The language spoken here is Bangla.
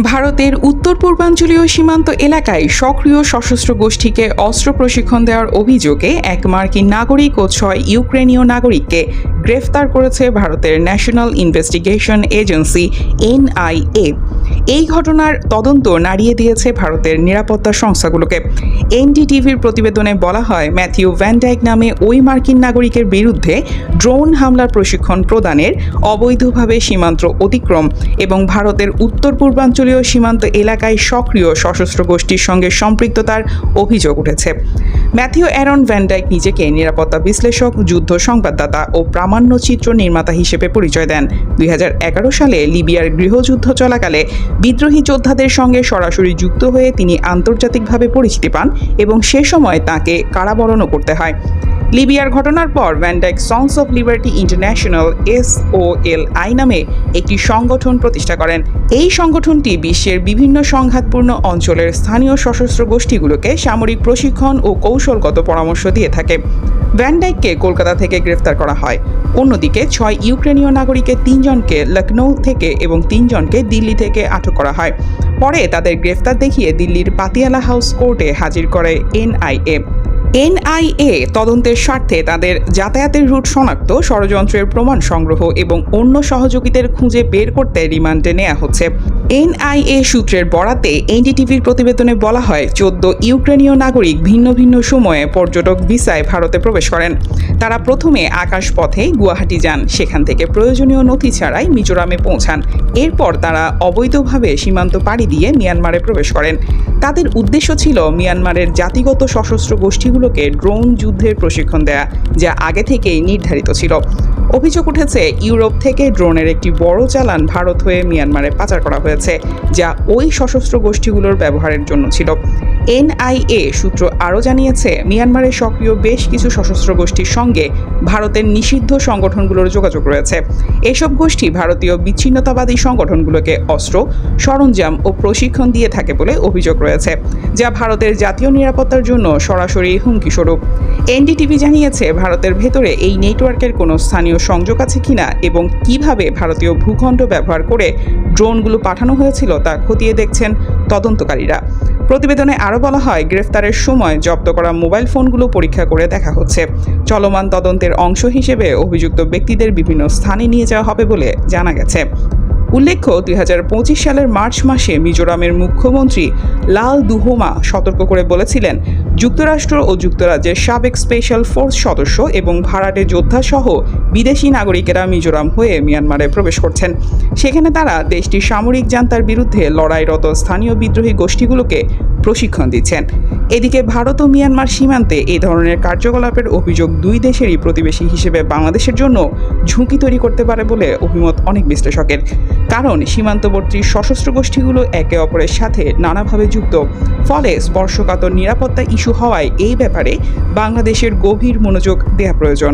ভারতের উত্তর পূর্বাঞ্চলীয় সীমান্ত এলাকায় সক্রিয় সশস্ত্র গোষ্ঠীকে অস্ত্র প্রশিক্ষণ দেওয়ার অভিযোগে এক মার্কিন নাগরিক ও 6 ইউক্রেনীয় নাগরিককে গ্রেফতার করেছে ভারতের ন্যাশনাল ইনভেস্টিগেশন এজেন্সি এনআইএ। এই ঘটনার তদন্ত নাড়িয়ে দিয়েছে ভারতের নিরাপত্তা সংস্থাগুলোকে। এনডিটিভির প্রতিবেদনে বলা হয়, ম্যাথিউ ভ্যান ডাইক নামে ওই মার্কিন নাগরিকের বিরুদ্ধে ড্রোন হামলার প্রশিক্ষণ প্রদানের, অবৈধভাবে সীমান্ত অতিক্রম এবং ভারতের উত্তর পূর্বাঞ্চলীয় সীমান্ত এলাকায় সক্রিয় সশস্ত্র গোষ্ঠীর সঙ্গে সম্পৃক্ততার অভিযোগ উঠেছে। ম্যাথিউ অ্যারন ভ্যান ডাইক নিজেকে নিরাপত্তা বিশ্লেষক, যুদ্ধ সংবাদদাতা ও প্রামাণ্যচিত্র নির্মাতা হিসেবে পরিচয় দেন। 2011 সালে লিবিয়ার গৃহযুদ্ধ চলাকালে বিদ্রোহী যোদ্ধাদের সঙ্গে সরাসরি যুক্ত হয়ে তিনি আন্তর্জাতিকভাবে পরিচিতি পান এবং সে সময় তাকে কারাবরণও করতে হয়। লিবিয়ার ঘটনার পর Van Dyke sons of liberty international SOLI নামে একটি সংগঠন প্রতিষ্ঠা করেন। এই সংগঠনটি বিশ্বের বিভিন্ন সংঘাতপূর্ণ অঞ্চলের স্থানীয় সশস্ত্র গোষ্ঠীগুলোকে সামরিক প্রশিক্ষণ ও কৌশলগত পরামর্শ দিয়ে থাকে। ভ্যান ডাইককে কলকাতা থেকে গ্রেফতার করা হয়। অন্যদিকে 6 ইউক্রেনীয় নাগরিকের 3 জনকে লখনৌ থেকে এবং 3 জনকে দিল্লি থেকে আটক করা হয়। পরে তাদের গ্রেফতার দেখিয়ে দিল্লির পাতিয়ালা হাউস কোর্টে হাজির করে এনআইএ তদন্তের স্বার্থে তাদের যাতায়াতের রুট শনাক্ত, ষড়যন্ত্রের প্রমাণ সংগ্রহ এবং অন্য সহযোগীদের খুঁজে বের করতে রিমান্ডে নেওয়া হচ্ছে। এনআইএ সূত্রের বরাতে এনডিটিভির প্রতিবেদনে বলা হয়, 14 ইউক্রেনীয় নাগরিক ভিন্ন ভিন্ন সময়ে পর্যটক ভিসায় ভারতে প্রবেশ করেন। তারা প্রথমে আকাশপথে গুয়াহাটি যান, সেখান থেকে প্রয়োজনীয় নথি ছাড়াই মিজোরামে পৌঁছান। এরপর তারা অবৈধভাবে সীমান্ত পাড়ি দিয়ে মিয়ানমারে প্রবেশ করেন। তাদের উদ্দেশ্য ছিল মিয়ানমারের জাতিগত সশস্ত্র গোষ্ঠীগুলোকে ড্রোন যুদ্ধের প্রশিক্ষণ দেয়া, যা আগে থেকেই নির্ধারিত ছিল। অভিযোগ উঠেছে, ইউরোপ থেকে ড্রোনের একটি বড় চালান ভারত হয়ে মিয়ানমারে পাচার করা হয়েছে, যা ওই সশস্ত্র গোষ্ঠীগুলোর ব্যবহারের জন্য ছিল। এনআইএ সূত্র আরও জানিয়েছে, মিয়ানমারের সক্রিয় বেশ কিছু সশস্ত্র গোষ্ঠীর সঙ্গে ভারতের নিষিদ্ধ সংগঠনগুলোর যোগাযোগ রয়েছে। এসব গোষ্ঠী ভারতীয় বিচ্ছিন্নতাবাদী সংগঠনগুলোকে অস্ত্র, সরঞ্জাম ও প্রশিক্ষণ দিয়ে থাকে বলে অভিযোগ রয়েছে, যা ভারতের জাতীয় নিরাপত্তার জন্য সরাসরি হুমকিস্বরূপ। এনডিটিভি জানিয়েছে, ভারতের ভেতরে এই নেটওয়ার্কের কোনো স্থানীয় সংযোগ আছে কিনা এবং কিভাবে ভারতীয় ভূখণ্ড ব্যবহার করে ড্রোনগুলো পাঠানো হয়েছিল তা খতিয়ে দেখছেন তদন্তকারীরা। প্রতিবেদনে আরও বলা হয়, গ্রেফতারের সময় জব্দ করা মোবাইল ফোনগুলো পরীক্ষা করে দেখা হচ্ছে। চলমান তদন্তের অংশ হিসেবে অভিযুক্ত ব্যক্তিদের বিভিন্ন স্থানে নিয়ে যাওয়া হবে বলে জানা গেছে। উল্লেখ্য, 2025 সালের মার্চ মাসে মিজোরামের মুখ্যমন্ত্রী লাল দুহোমা সতর্ক করে বলেছিলেন, যুক্তরাষ্ট্র ও যুক্তরাজ্যের সাবেক স্পেশাল ফোর্স সদস্য এবং ভাড়াটে যোদ্ধা সহ বিদেশি নাগরিকেরা মিজোরাম হয়ে মিয়ানমারে প্রবেশ করছেন। সেখানে তারা দেশটির সামরিক জান্তার বিরুদ্ধে লড়াইরত স্থানীয় বিদ্রোহী গোষ্ঠীগুলোকে প্রশিক্ষণ দিচ্ছেন। এদিকে ভারত ও মিয়ানমার সীমান্তে এই ধরনের কার্যকলাপের অভিযোগ দুই দেশেরই প্রতিবেশী হিসেবে বাংলাদেশের জন্য ঝুঁকি তৈরি করতে পারে বলে অভিমত অনেক বিশ্লেষকের। কারণ সীমান্তবর্তী সশস্ত্র গোষ্ঠীগুলো একে অপরের সাথে নানাভাবে যুক্ত। ফলে স্পর্শকাতর নিরাপত্তা ইস্যু হওয়ায় এই ব্যাপারে বাংলাদেশের গভীর মনোযোগ দেওয়া প্রয়োজন।